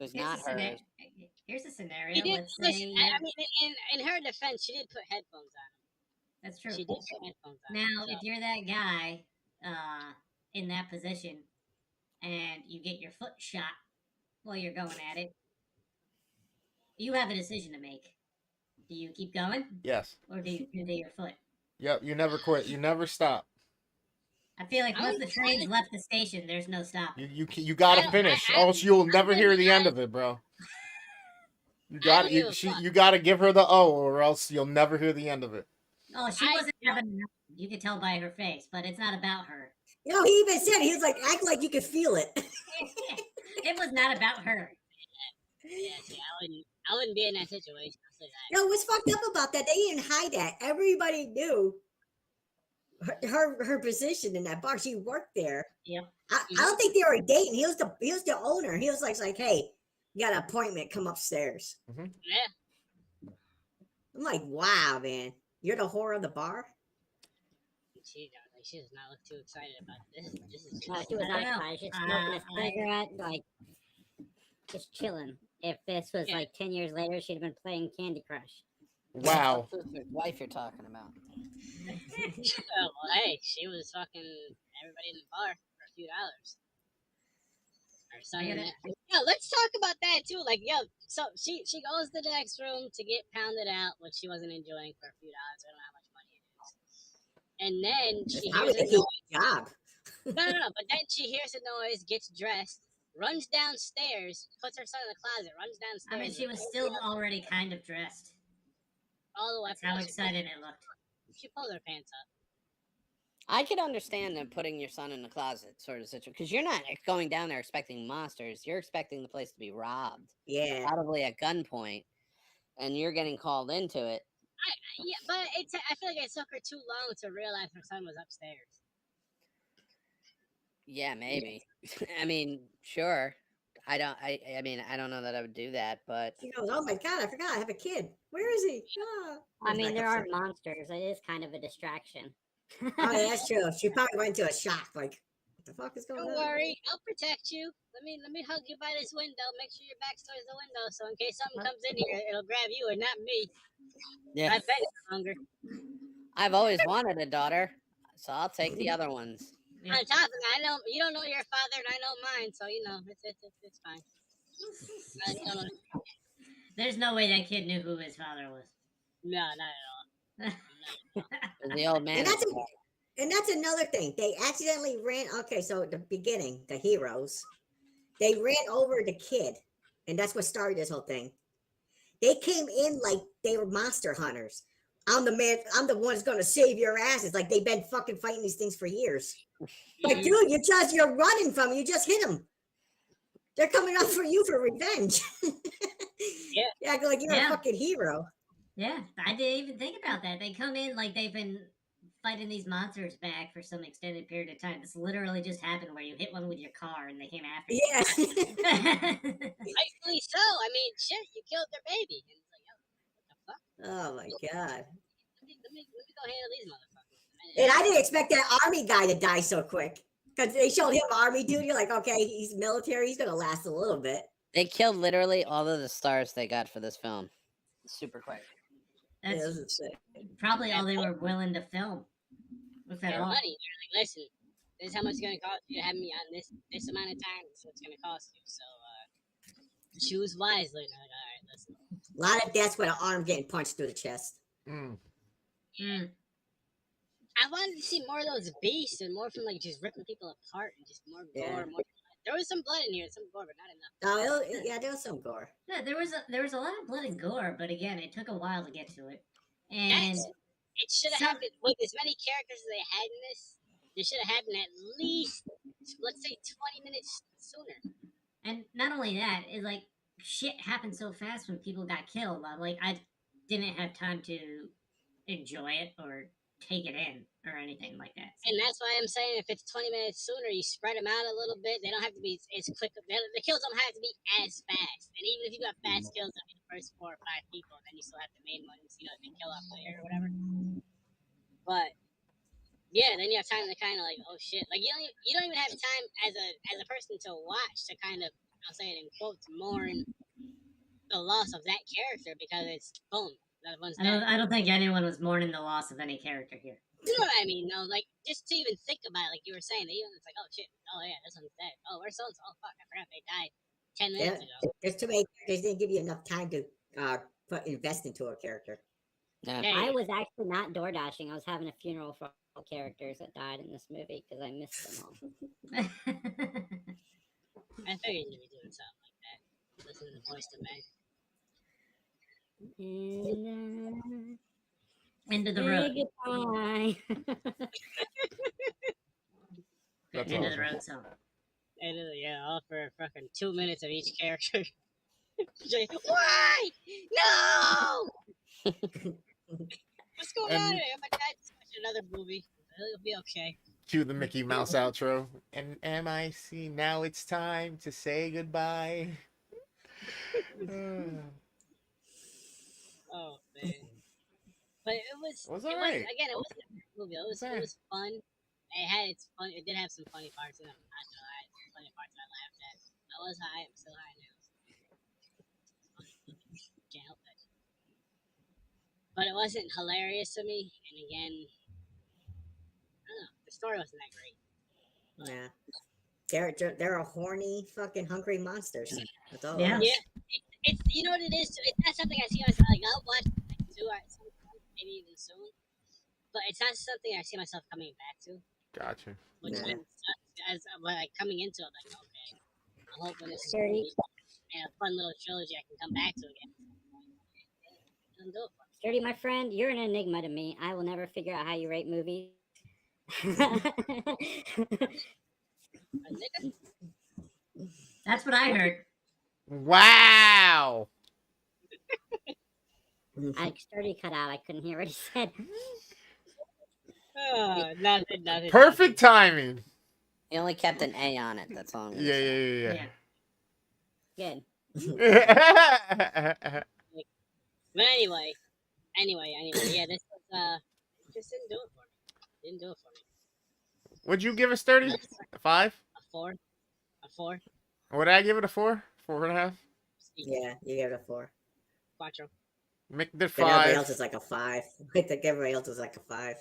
who's Here's not a scena- hers. Here's a She scenario. did. Let's Listen, say I mean, in her defense, she did put headphones on. that's true. She did put headphones on. Now, so. if you're that guy in that position and you get your foot shot while you're going at it, you have a decision to make. Do you keep going Yes. or do you do your foot? Yep. You never quit. You never stop. I feel like I once would the train's left the station, there's no stopping. You gotta I- finish, I- else you'll never I- hear the end of it, bro. You got don't give a you gotta give her the O, or else you'll never hear the end of it. Oh, she I- wasn't having enough. You could tell by her face, but it's not about her. He even said he was like, act like you could feel it. It was not about her. Yeah, see, I wouldn't be in that situation. I'll say that. What's fucked up about that? They didn't hide that. Everybody knew her position in that bar. She worked there. Yep. I don't think they were dating. He was the owner. He was like, hey, you got an appointment, come upstairs. Yeah. I'm like, wow, man. You're the whore of the bar? She does not look too excited about this. This is No, she was I don't know. outside. She's smoking a cigarette, like just chilling. If this was Yeah. like 10 years later, she'd have been playing Candy Crush. Wow. Who's the wife you're talking about? well, hey, she was fucking everybody in the bar for a few dollars. Her son. I gotta- Yo, let's talk about that too. Like, yo, so she goes to the next room to get pounded out, which she wasn't enjoying for a few dollars. I don't know how much money it is. And then she How hears would a they noise. job? No. But then she hears a noise, gets dressed, runs downstairs, puts her son in the closet, runs downstairs. I mean, she was pulls still her up already kind of dressed. all the way. That's how excited it looked. She pulled her pants up. I could understand them putting your son in the closet sort of situation because you're not going down there expecting monsters. You're expecting the place to be robbed, Yeah. probably at gunpoint, and you're getting called into it. Yeah, but I feel like it took her too long to realize her son was upstairs. Yeah, maybe. I mean, sure. I mean, I don't know that I would do that, but She goes, oh my God, I forgot I have a kid. Where is he? Ah. I Goes mean, back there are upstairs. monsters. It is kind of a distraction. Oh, yeah, that's true. She probably went into a shock. Like, what the fuck is going Don't on? worry, I'll protect you. Let me hug you by this window. Make sure your back's towards the window, so in case something comes in here, it'll grab you and not me. yeah, I bet you're hungry. I've always wanted a daughter, so I'll take the other ones. Yeah. On top of that, I know you don't know your father, and I know mine, so you know it's fine. You don't know. There's no way that kid knew who his father was. No, not at all. The old man. And that's another thing. They accidentally ran. Okay, so at the beginning, the heroes, they ran over the kid, and that's what started this whole thing. They came in like they were monster hunters. I'm the man. I'm the one that's gonna save your asses. Like they've been fucking fighting these things for years. Like, dude, you're running from him. You just hit him. They're coming out for you for revenge. Yeah. Yeah, like you're Yeah. a fucking hero. Yeah, I didn't even think about that. They come in like they've been fighting these monsters back for some extended period of time. This literally just happened where you hit one with your car and they came after you. Yeah. Rightfully so. I mean, shit, you killed their baby. And it's like, oh, what the fuck? Oh my god. Let me go handle these motherfuckers. And I didn't expect that army guy to die so quick. Because they showed him army dude. You're like, okay, he's military. He's gonna last a little bit. They killed literally all of the stars they got for this film. Super quick. Yeah, That's this is sick. probably all they were willing to film. If at Their all. money. They're like, listen, this is how much it's gonna cost you to have me on this amount of time. This is what it's gonna cost you. So choose wisely. And I'm like, all right, listen. A lot of deaths with an arm getting punched through the chest. Mm. Mm. I wanted to see more of those beasts and more from like just ripping people apart and just more Yeah. gore, more. There was some blood in here, some gore, but not enough. Oh, yeah, there was some gore. Yeah, there was a lot of blood and gore, but again, it took a while to get to it. And It should have some- happened with as many characters as they had in this. It should have happened at least, let's say, 20 minutes sooner. And not only that, it like shit happened so fast when people got killed. Like I didn't have time to enjoy it or take it in or anything like that. And that's why I'm saying if it's 20 minutes sooner, you spread them out a little bit. They don't have to be as quick. The kills don't have to be as fast. And even if you got fast kills, I mean, the first 4 or 5 people, then you still have the main ones, they kill off later or whatever. But yeah, then you have time to kind of like, oh shit, like you don't even have time as a person to watch to kind of, I'll say it in quotes, mourn the loss of that character because it's boom. That one's dead. I don't think anyone was mourning the loss of any character here. You know what I mean? No, like just to even think about it, like you were saying, it's like, oh shit, oh yeah, this one's dead. Oh, where's so and so? Oh fuck, I forgot they died 10 minutes ago. There's too many characters. They didn't give you enough time to invest into a character. Yeah. Yeah, I was actually not door dashing. I was having a funeral for all characters that died in this movie because I missed them all. I figured you'd be doing something like that. Listen to the voice to me. End of the Say road. goodbye. That's End of the awesome. road song. And yeah, all for fucking 2 minutes of each character. Jay, why? No! What's going on here? My dad just watched another movie. It'll be okay. Cue the Mickey Mouse outro. And MIC, now it's time to say goodbye. Oh man. But it was alright. Again, it wasn't a bad movie. It was fun. It had its fun. It did have some funny parts in it. I know I had some funny parts I laughed at. I was high. I'm still high now. Can't help it. But it wasn't hilarious to me. And again, I don't know. The story wasn't that great. Yeah. They're a horny, fucking hungry monsters. That's all. Yeah. Yeah. It's you know what it is. It's not something I see myself like. I'll watch it too at some point, maybe even soon. But it's not something I see myself coming back to. Gotcha. Which Yeah. as like coming into it, like okay, I'm hoping this is Sturdy. a fun little trilogy I can come back to again. Doesn't do it for me. Sturdy, my friend, you're an enigma to me. I will never figure out how you rate movies. But nigga, That's what I heard. Wow. Sturdy cut out. I couldn't hear what he said. nothing. Perfect timing. He only kept an A on it. That's all. I'm gonna Yeah, say. yeah, Good. yeah. But anyway, yeah, this was just didn't do it for me. Didn't do it for me. Would you give it 30? A 5? A 4. Would I give it a 4? 4.5? Yeah, you give it a 4. Quattro. Mick did Then everybody 5. else is like a 5. I think everybody else is like a 5.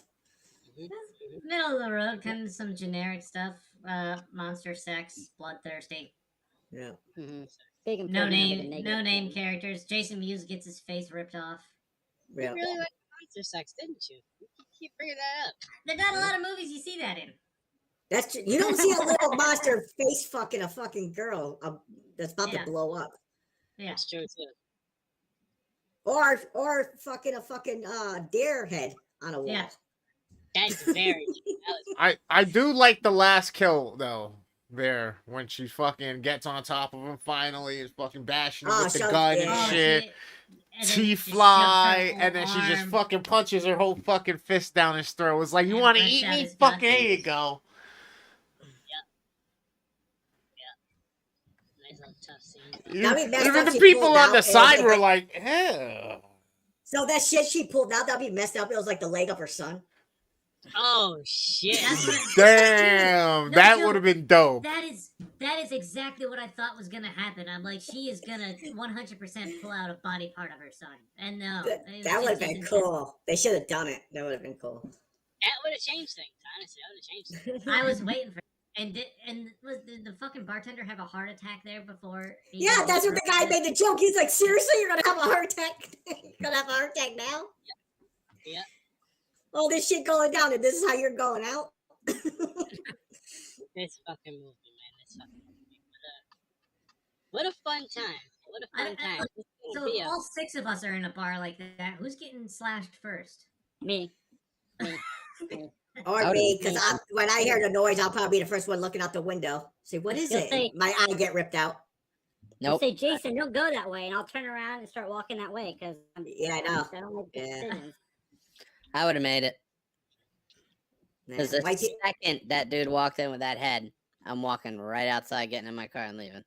Middle of the road, kind of some generic stuff. Monster sex, bloodthirsty. Yeah. Big No improvement over the name, negative no name one. characters. Jason Mewes gets his face ripped off. Yeah. You really liked monster sex, didn't you? You keep bringing that up. There's not a lot of movies you see that in. That's true. You don't see a little monster face fucking a fucking girl that's about Yeah. to blow up. Yeah. That's true too. Or fucking a fucking deer head on a wall. Yeah. That's very. That was I do like the last kill though. there when she fucking gets on top of him finally, is fucking bashing him Oh, with the so- gun yeah. and Oh shit. shit! And then Teeth just shoves her fly, whole and then she just arm fucking punches her whole fucking fist down his throat. It's like, you and want to rips eat out me? his Fucking gut. here you go. Nice little tough scene. That'd be messed Even up, the she people pulled on the out, side and were it- like, "Ew." So that shit she pulled out, that'd be messed up. It was like the leg of her son. Oh shit! That's what. Damn, No that joke. would have been dope. That is exactly what I thought was gonna happen. I'm like, she is gonna 100% pull out a body part of her son, and no, That would have been cool. They should have done it. That would have been cool. That would have changed things. Honestly, that would have changed things. I was waiting for. And did the fucking bartender have a heart attack there before? he Yeah, got that's what the guy hurt? made the joke. He's like, seriously, you're gonna have a heart attack? You're gonna have a heart attack now? Yeah. All this shit going down, and this is how you're going out? This fucking movie, man. This fucking movie. What a fun time. What a fun time. This is So gonna be if all 6 of us are in a bar like that, who's getting slashed first? Me. Or I me, would've because when I hear the noise, I'll probably be the first one looking out the window. See, what is You'll it? say- My eye get ripped out. I'll Nope. say, Jason, don't go that way, and I'll turn around and start walking that way because Yeah, I know. I don't make good Yeah. decisions. I would have made it. Yeah. Because the Why do- second that dude walked in with that head, I'm walking right outside, getting in my car and leaving.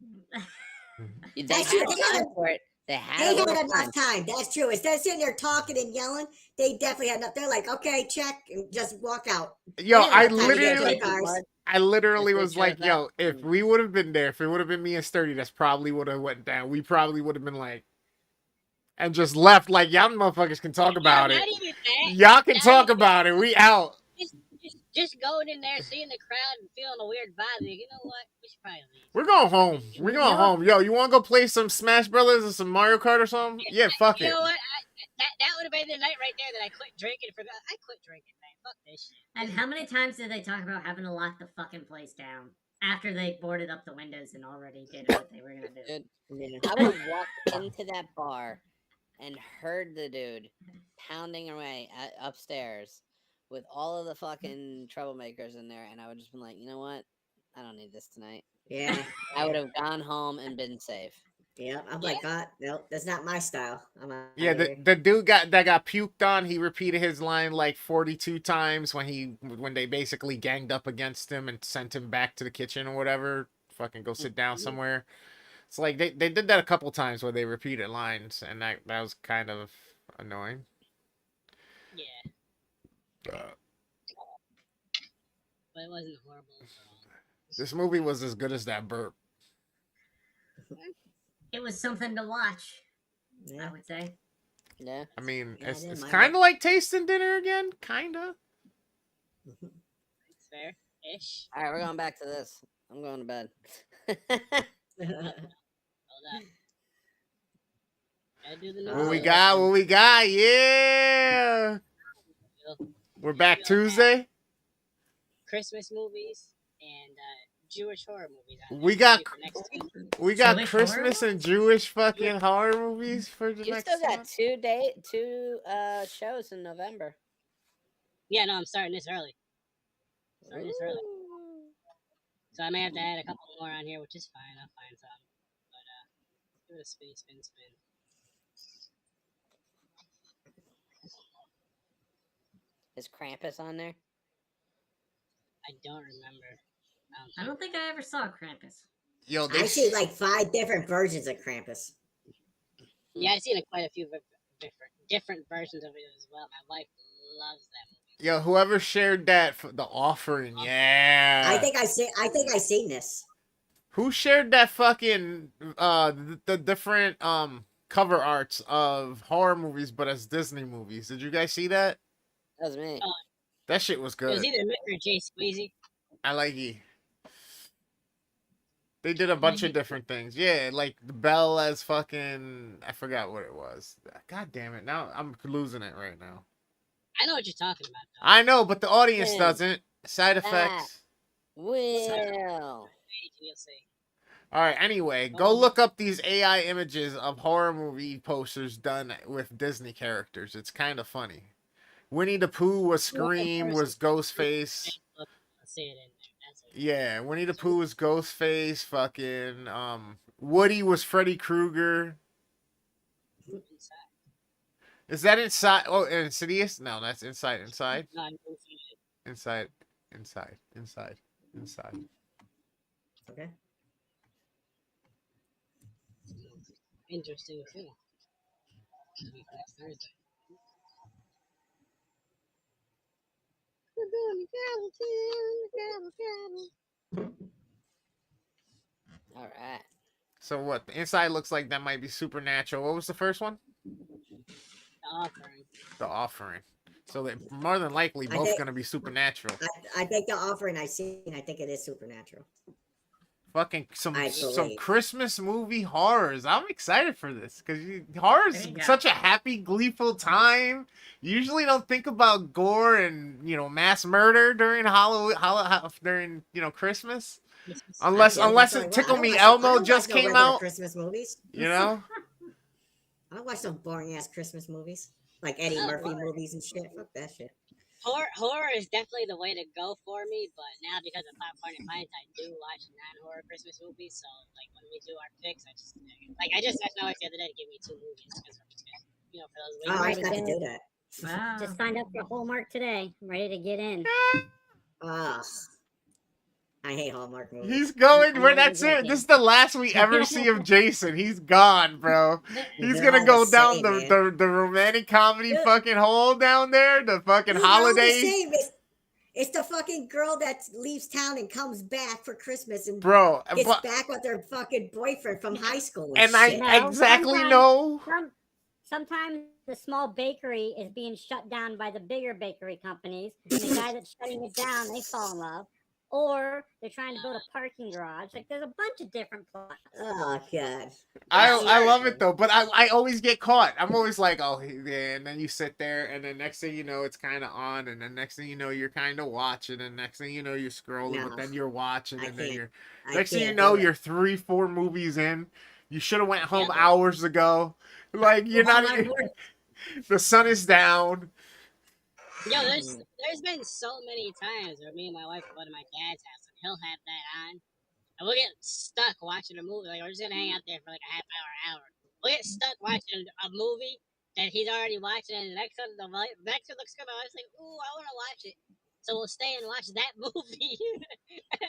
They That's had true, they had time for it. They had They a had little enough time. time. That's true. Instead of sitting there talking and yelling, they definitely had enough. They're like, okay, check, and just walk out. Yo, Yeah, I time to get to literally, the cars. If was they like, chose yo, that- if we would have been there, if it would have been me and Sturdy, that's probably would have went down. We probably would have been like, and just left. Like, y'all motherfuckers can talk about not it. even that. Y'all can Not talk even about it. We out. Just going in there, seeing the crowd, and feeling a weird vibe. Like, you know what? We should probably leave. We're going home. We're going home. Yo, you want to go play some Smash Brothers or some Mario Kart or something? Yeah, fuck You it. know what? That would have been the night right there that I quit drinking. I quit drinking, man. Fuck this shit. And how many times did they talk about having to lock the fucking place down after they boarded up the windows and already did what they were gonna do? Dude, I would walk into that bar and heard the dude pounding away upstairs with all of the fucking troublemakers in there, and I would just been like, you know what? I don't need this tonight. Yeah, I would have gone home and been safe. yeah. I'm like, God, nope, that's not my style. I'm out Yeah, of here. the dude that got puked on, he repeated his line like 42 times when they basically ganged up against him and sent him back to the kitchen or whatever. Fucking go sit down somewhere. It's like they did that a couple times where they repeated lines, and that was kind of annoying. Yeah, but it wasn't horrible overall. This movie was as good as that burp. It was something to watch, I Yeah. would say. Yeah. I mean, Yeah, I it's didn't mind kind of like tasting dinner again, kind of. It's fair-ish. All right, we're going back to this. I'm going to bed. Hold up. Gotta do the What we news. got? What we got? Yeah, we're back Tuesday. Christmas movies and Jewish horror movies. on We there got- for next week. We got Jewish horror Christmas and Jewish fucking horror movies for the You next still got month. two shows in November. Yeah, no, I'm starting this early. Starting this early. So I may have to add a couple more on here, which is fine. I'll find some. But give it a spin. Is Krampus on there? I don't remember. I don't think I ever saw Krampus. Yo, I see like 5 different versions of Krampus. Yeah, I've seen quite a few different versions of it as well. My wife loves that movie. Yo, whoever shared that for the offering, yeah. I think I seen this. Who shared that fucking the different cover arts of horror movies but as Disney movies? Did you guys see that? That was me. That shit was It was good. either Mick or Jay Squeezy. I like it. They did a bunch of different things. Yeah, like the Belle as fucking I forgot what it was. God damn it. Now I'm losing it right now. I know what you're talking about, though. I know, but the audience Man. doesn't. Side effects. Will. Wait, you'll see. All right, anyway, go look up these AI images of horror movie posters done with Disney characters. It's kind of funny. Winnie the Pooh was Scream, was Ghostface. I'll see it in there. That's it. Yeah, Winnie the Pooh was Ghostface. Fucking Woody was Freddy Krueger. Inside. Is that inside? Oh, Insidious? No, that's inside. Inside. No, I didn't see it. Inside. Inside. Inside. Inside. Okay. Interesting too. Next Thursday. All right. So what? The inside looks like that might be supernatural. What was the first one? The Offering. The Offering. So they more than likely I both think- gonna be supernatural. I think the offering I seen, I think it is supernatural. Fucking some I believe. Christmas movie horrors. I'm excited for this because horror is There you go. such a happy, gleeful time. You usually don't think about gore and mass murder during Halloween, during Christmas, unless Yeah, unless that's it like, Tickle I Me don't Elmo watch just no came regular out. Christmas movies. You know, I don't watch some boring ass Christmas movies like Eddie Oh, Murphy what? movies and shit. Fuck that shit. Horror is definitely the way to go for me, but now because of Popcorn and Pints, I do watch non-horror Christmas movies. So like when we do our picks, I just asked my wife the other day to give me 2 movies because for those Oh, I weeks. got to do that. Wow. Just signed up for Hallmark today. I'm ready to get in. Ah, I hate Hallmark movies. he's going. I'm Where not that's it. joking. This is the last we ever see of Jason. He's gone, bro. He's They're gonna all go the down same, the, man. the romantic comedy Dude. fucking hole down there. The fucking Dude, they're all the holiday. same. It's the fucking girl that leaves town and comes back for Christmas and Bro, gets but, back with her fucking boyfriend from high school. and shit. No, I exactly sometimes- know. Sometimes the small bakery is being shut down by the bigger bakery companies, and the guy that's shutting it down, they fall in love. Or they're trying to build a parking garage. Like, there's a bunch of different plots. Oh god. I love it though, but I always get caught. I'm always like, oh yeah, and then you sit there, and then next thing you know, it's kind of on, and then next thing you know, you're kind of watching, and next thing you know, you're scrolling, No, but then you're watching, I and then can't. you're I next thing you can't know, do it. you're 3-4 movies in. You should have went home Yeah. hours ago. Like you're not. Hallmark movie. The sun is down. Yo, there's been so many times where me and my wife go to my dad's house and he'll have that on, and we'll get stuck watching a movie. Like we're just gonna hang out there for like a half hour. We'll get stuck watching a movie that he's already watching, and the next one looks good. I was like, ooh, I want to watch it. So we'll stay and watch that movie.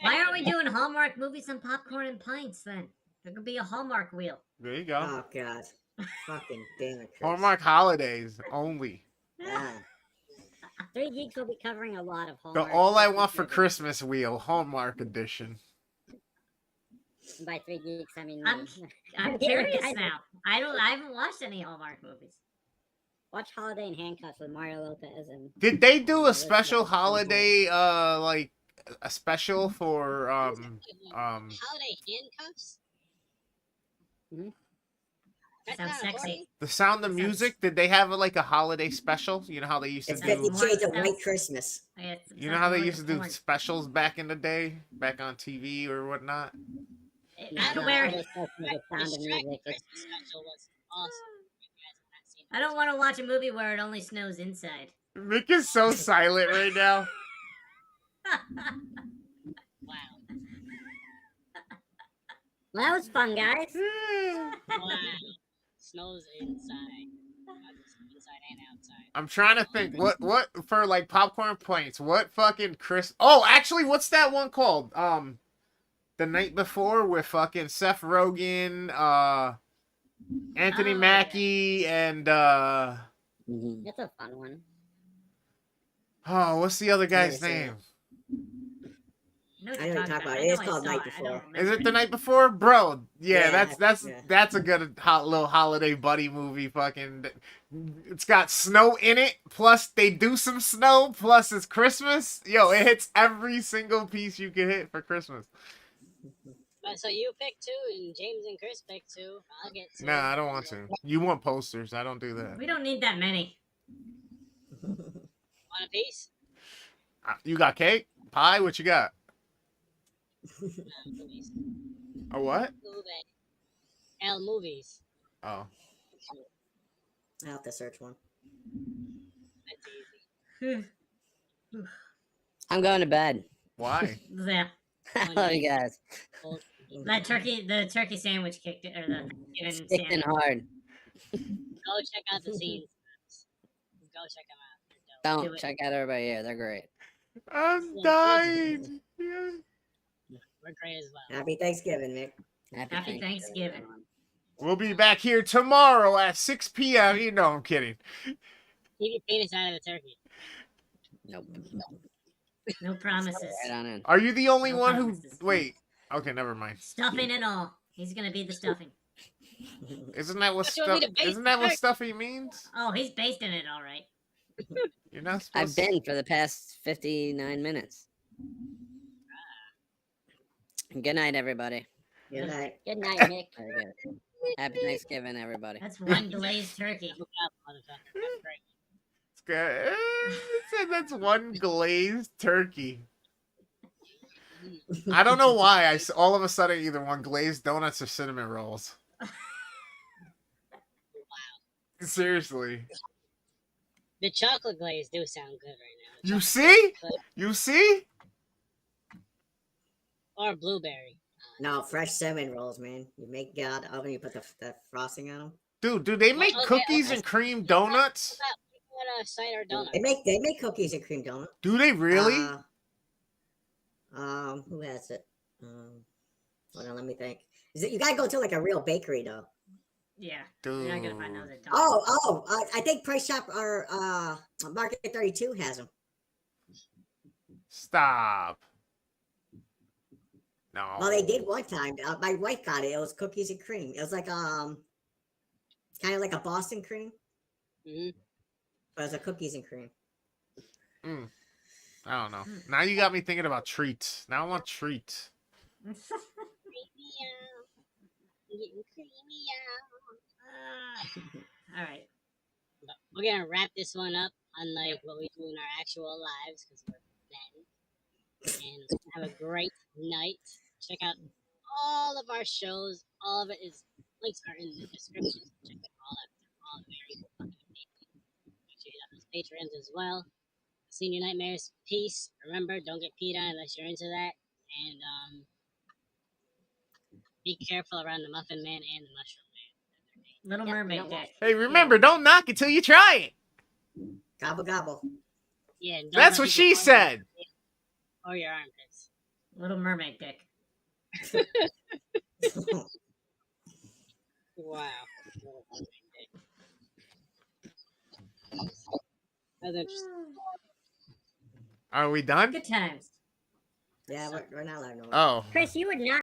Why aren't we doing Hallmark movies and popcorn and pints then? There could be a Hallmark wheel. There you go. Oh god. Fucking damn it, Chris. Hallmark holidays only. Ah. 3 Geeks will be covering a lot of The Hallmark. All I Want for movies. Christmas wheel, Hallmark edition. And by 3 Geeks, I mean I'm- me. I'm Yeah, curious guys, now. I haven't watched any Hallmark movies. Watch Holiday in Handcuffs with Mario Lopez and Did they do a Let's special go. holiday, like a special for Holiday handcuffs. Mhm. That's Sounds not sexy. horny. The Sound of Sounds- Music? Did they have like a holiday special? You know how they used to It's do. 50 Shades of Sounds- White Christmas. You know how they used to do specials back in the day, back on TV or whatnot. I don't wear. Holiday Special with The Sound of Shrek Music. Christmas special was awesome. If you guys have not seen it. I don't want to watch a movie where it only snows inside. Mick is so silent right now. Wow. Well, that was fun, guys. Wow. Snows inside. Not just inside and outside. I'm trying to think what for like popcorn points. What fucking Chris? Oh, actually, what's that one called? The Night Before with fucking Seth Rogen, Anthony Oh, yeah. Mackie, and That's a fun one. oh, what's the other guy's Never seen name? know what I you're know what talking you're talking about. I It is know I called saw Night it. I Before. don't Is remember it The Night Before, bro? Yeah, Yeah, that's yeah. that's a good little holiday buddy movie. Fucking, it's got snow in it. Plus they do some snow. Plus it's Christmas. Yo, it hits every single piece you can hit for Christmas. So you pick 2, and James and Chris pick 2. I'll get 2. Nah, I don't want to. You want posters? I don't do that. We don't need that many. Want a piece? You got cake, pie. What you got? No, movies. A what? Movie. L movies. Oh, I'll have to search one. That's easy. I'm going to bed. why? Yeah. I love you guys. That the turkey sandwich kicked it, or the Thanksgiving Sticked in sandwich. hard. Go check out the scenes. Go check them out. They're dope. Don't check out everybody here. They're great. I'm Yeah, dying. Yeah. We're great as well. Happy Thanksgiving, Nick. Happy Thanksgiving. everyone. We'll be back here tomorrow at 6 p.m. You know, I'm kidding. Keep your penis out of the turkey. Nope. No promises. Right on in. Are you the only No one who? promises. Wait. Okay, never mind. Stuffing and all. He's gonna be the stuffing. Isn't that what Don't you want me to base Isn't that what turkey? stuffing means? Oh, he's basting it all right. You're not I've supposed. been for the past 59 minutes. Good night, everybody. Good night. Good night, Nick. Very good. Happy Thanksgiving, everybody. That's one glazed turkey. Look out, motherfucker. That's great. It's good. It said that's one glazed turkey. I don't know why. All of a sudden either want glazed donuts or cinnamon rolls. Seriously. The chocolate glaze do sound good right now. You Chocolate see? glaze, You see? or blueberry. No, fresh cinnamon rolls, man. You make God oven, you put the frosting on them. Dude, do they make Okay, cookies okay. and cream donuts? What about a cider donut? They make cookies and cream donut. Do they really? Who has it? Hold on, let me think. Is it you gotta go to like a real bakery though? Yeah. Dude. You're not gonna find those at Target. I think Price Shop or Market 32 has them. Stop. No. Well, they did one time. My wife got it. It was cookies and cream. It was like kind of like a Boston cream, Mhm. but it was a cookies and cream. I don't know. Now you got me thinking about treats. Now I want treats. Creamy out. I'm getting creamy out. All right. But we're gonna wrap this one up, unlike what we do in our actual lives, because we're men. And have a great night. Check out all of our shows. All of it is links are in the description. Check them all out. They're all very fucking amazing. Make sure you hit those patrons as well. Senior Nightmares, peace. Remember, don't get peed on unless you're into that. And be careful around the Muffin Man and the Mushroom Man. Little Yep, Mermaid don't dick. Hey, remember, don't knock it till you try it. Gobble gobble. Yeah, and don't That's let what people she call you said. or your armpits. Little Mermaid dick. Wow. That's interesting. Are we done? Good times. Yeah, we're not allowed no. Oh. Chris, you would not